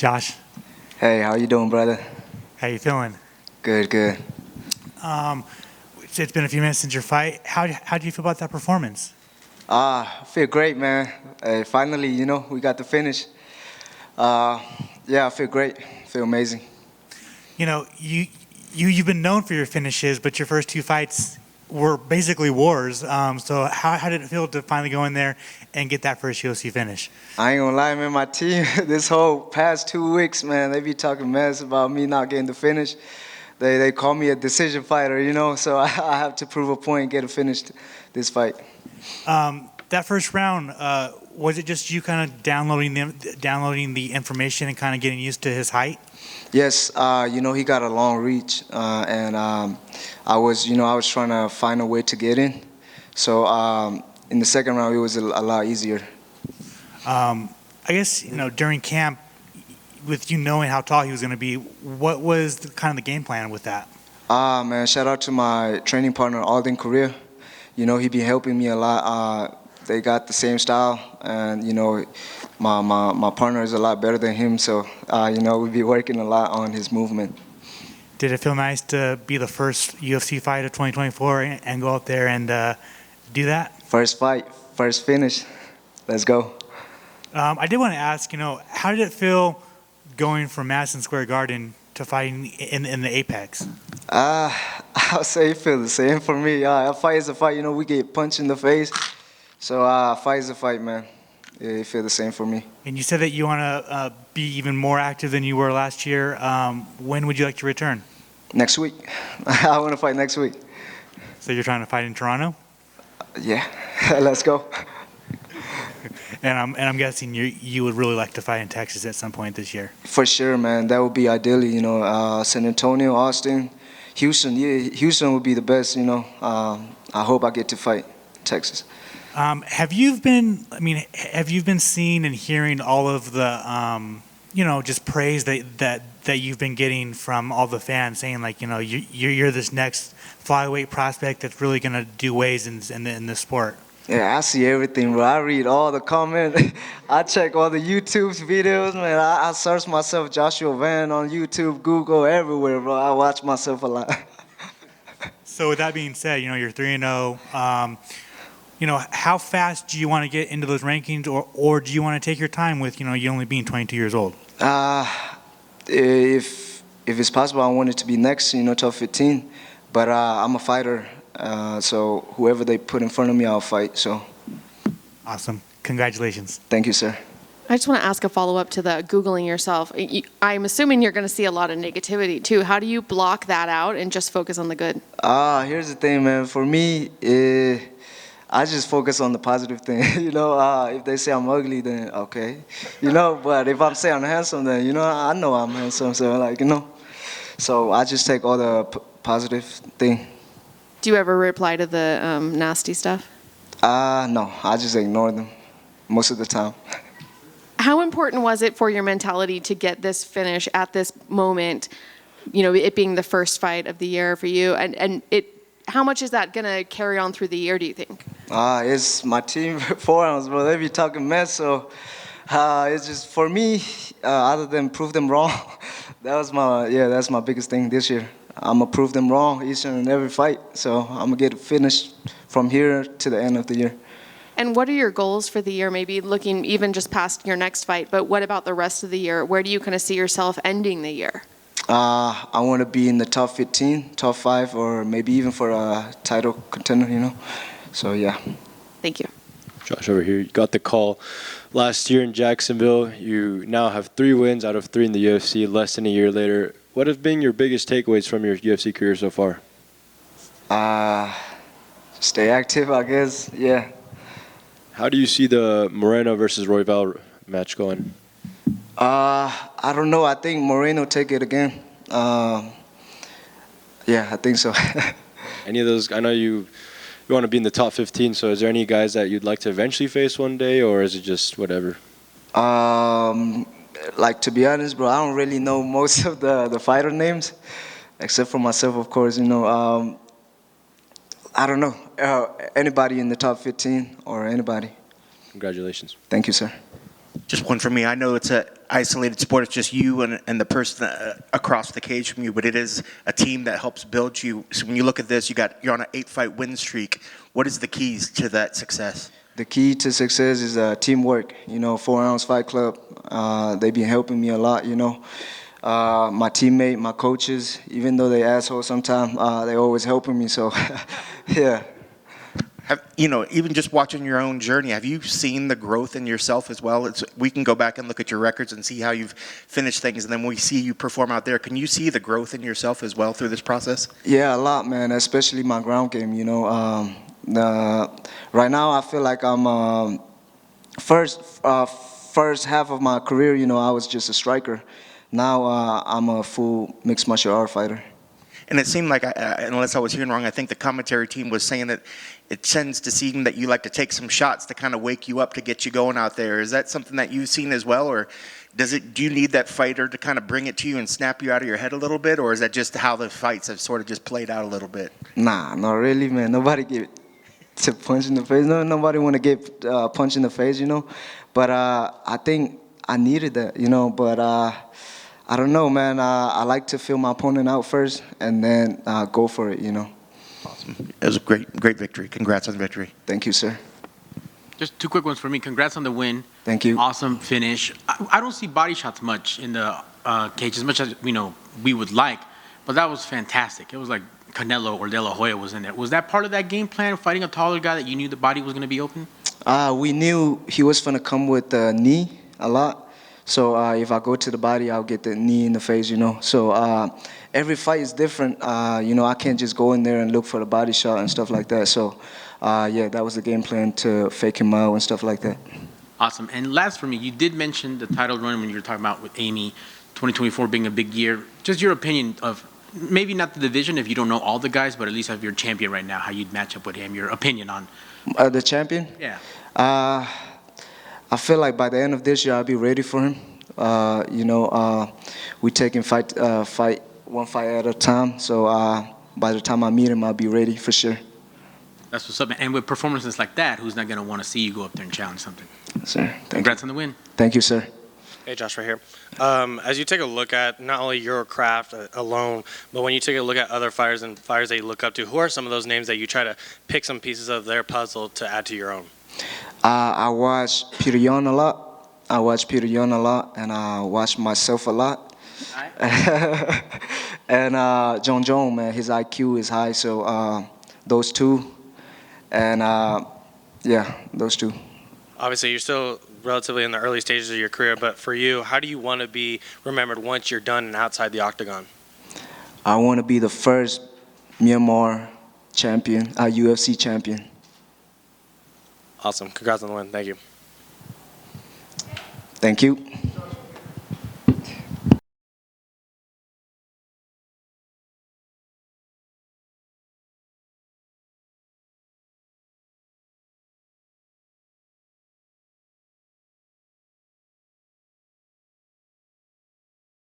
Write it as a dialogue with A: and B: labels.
A: Josh,
B: Hey, how you doing, brother?
A: how you feeling?
B: Good, good.
A: It's been a few minutes since your fight. How do you feel about that performance?
B: I feel great, man. Finally, we got the finish. Yeah, I feel great. Feel amazing.
A: You know, you've been known for your finishes, but your first two fights were basically wars. So how did it feel to finally go in there and get that first UFC finish?
B: I ain't gonna lie, man. My team, this whole past 2 weeks, man, they be talking mess about me not getting the finish. They call me a decision fighter, so I have to prove a point and get it finished this fight.
A: That first round, was it just you kind of downloading the information and kind of getting used to his height?
B: Yes, he got a long reach, and I was trying to find a way to get in. So in the second round, it was a lot easier.
A: I guess during camp, with you knowing how tall he was going to be, what was kind of the game plan with that?
B: Man, shout out to my training partner Alden Korea. He been helping me a lot. They got the same style, and my partner is a lot better than him. So we be working a lot on his movement.
A: Did it feel nice to be the first UFC fight of 2024 and go out there and do that?
B: First fight, first finish. Let's go.
A: I did want to ask, how did it feel going from Madison Square Garden to fighting in the Apex?
B: I'll say it feels the same for me. A fight is a fight. We get punched in the face. So a fight is a fight, man. It feels the same for me.
A: And you said that you want to be even more active than you were last year. When would you like to return?
B: Next week. I want to fight next week.
A: So you're trying to fight in Toronto?
B: Yeah, let's go.
A: And I'm guessing you would really like to fight in Texas at some point this year.
B: For sure, man. That would be ideally, San Antonio, Austin, Houston. Yeah, Houston would be the best, I hope I get to fight in Texas.
A: Have you been seeing and hearing all of the, just praise that you've been getting from all the fans saying, like, you're this next flyweight prospect that's really going to do waves in the sport?
B: Yeah, I see everything, bro. I read all the comments. I check all the YouTube videos, man. I search myself Joshua Van on YouTube, Google, everywhere, bro. I watch myself a lot.
A: So with that being said, you're 3-0. How fast do you want to get into those rankings, or do you want to take your time with, you only being 22 years old?
B: If it's possible, I want it to be next, top 15. But I'm a fighter. So whoever they put in front of me, I'll fight. So,
A: awesome! Congratulations.
B: Thank you, sir.
C: I just want to ask a follow-up to the Googling yourself. I'm assuming you're going to see a lot of negativity too. How do you block that out and just focus on the good?
B: Here's the thing, man. For me, I just focus on the positive thing. If they say I'm ugly, then okay. But if I'm saying I'm handsome, then I know I'm handsome. So so I just take all the positive thing.
C: Do you ever reply to the nasty stuff?
B: No, I just ignore them most of the time.
C: How important was it for your mentality to get this finish at this moment, it being the first fight of the year for you? And how much is that going to carry on through the year, do you think?
B: It's my team forums, bro. They be talking mess, so it's just for me, other than prove them wrong, that's my biggest thing this year. I'm going to prove them wrong each and every fight. So I'm going to get it finished from here to the end of the year.
C: And what are your goals for the year? Maybe looking even just past your next fight, but what about the rest of the year? Where do you kind of see yourself ending the year?
B: I want to be in the top 15, top 5, or maybe even for a title contender, So, yeah.
C: Thank you.
D: Josh over here. You got the call last year in Jacksonville. You now have 3 wins out of 3 in the UFC less than a year later. What have been your biggest takeaways from your UFC career so far?
B: Stay active, I guess. Yeah.
D: How do you see the Moreno versus Royval match going?
B: I don't know. I think Moreno take it again. Yeah, I think so.
D: Any of those? I know you want to be in the top 15. So is there any guys that you'd like to eventually face one day, or is it just whatever?
B: To be honest, bro, I don't really know most of the fighter names, except for myself, of course. I don't know. Anybody in the top 15 or anybody.
D: Congratulations.
B: Thank you, sir.
E: Just one for me. I know it's isolated sport. It's just you and the person across the cage from you, but it is a team that helps build you. So when you look at this, you're on an 8-fight win streak. What is the keys to that success?
B: The key to success is teamwork. 4 Ounce Fight Club, they've been helping me a lot, my teammate, my coaches, even though they assholes sometimes, they always helping me, so yeah.
E: Even just watching your own journey, have you seen the growth in yourself as well? We can go back and look at your records and see how you've finished things, and then when we see you perform out there, can you see the growth in yourself as well through this process?
B: Yeah, a lot, man, especially my ground game, right now I feel like I'm first half of my career, I was just a striker. Now I'm a full mixed martial art fighter.
E: And it seemed like, unless I was hearing wrong, I think the commentary team was saying that it tends to seem that you like to take some shots to kind of wake you up to get you going out there. Is that something that you've seen as well, or do you need that fighter to kind of bring it to you and snap you out of your head a little bit, or is that just how the fights have sort of just played out a little bit?
B: Nah, not really, man. Nobody get to punch in the face. No, nobody want to get punched in the face, But I think I needed that, But I don't know, man. I like to feel my opponent out first and then go for it,
E: Awesome. It was a great victory. Congrats on the victory.
B: Thank you, sir.
F: Just 2 quick ones for me. Congrats on the win.
B: Thank you.
F: Awesome finish. I don't see body shots much in the cage as much as we would like, but that was fantastic. It was like Canelo or De La Hoya was in there. Was that part of that game plan, fighting a taller guy that you knew the body was going to be open?
B: We knew he was going to come with the knee a lot. So if I go to the body, I'll get the knee in the face, So every fight is different. I can't just go in there and look for the body shot and stuff like that. So, yeah, that was the game plan, to fake him out and stuff like that.
F: Awesome. And last for me, you did mention the title run when you were talking about with Amy, 2024 being a big year. Just your opinion of, maybe not the division if you don't know all the guys, but at least have your champion right now, how you'd match up with him, your opinion on.
B: The champion?
F: Yeah.
B: I feel like by the end of this year, I'll be ready for him. We're taking fight one fight at a time. So by the time I meet him, I'll be ready for sure.
F: That's what's up. And with performances like that, who's not going to want to see you go up there and challenge something?
B: Sir,
F: Congrats on the win.
B: Thank you, sir.
G: Hey, Josh, right here. As you take a look at not only your craft alone, but when you take a look at other fighters and fighters that you look up to, who are some of those names that you try to pick some pieces of their puzzle to add to your own?
B: I watch Peter Yan a lot. And I watch myself a lot. And John Jones, man, his IQ is high, so those two. And yeah, those two.
G: Obviously, you're still relatively in the early stages of your career, but for you, how do you want to be remembered once you're done and outside the octagon?
B: I want to be the first Myanmar champion, UFC champion.
G: Awesome. Congrats on the win. Thank you.
B: Thank you.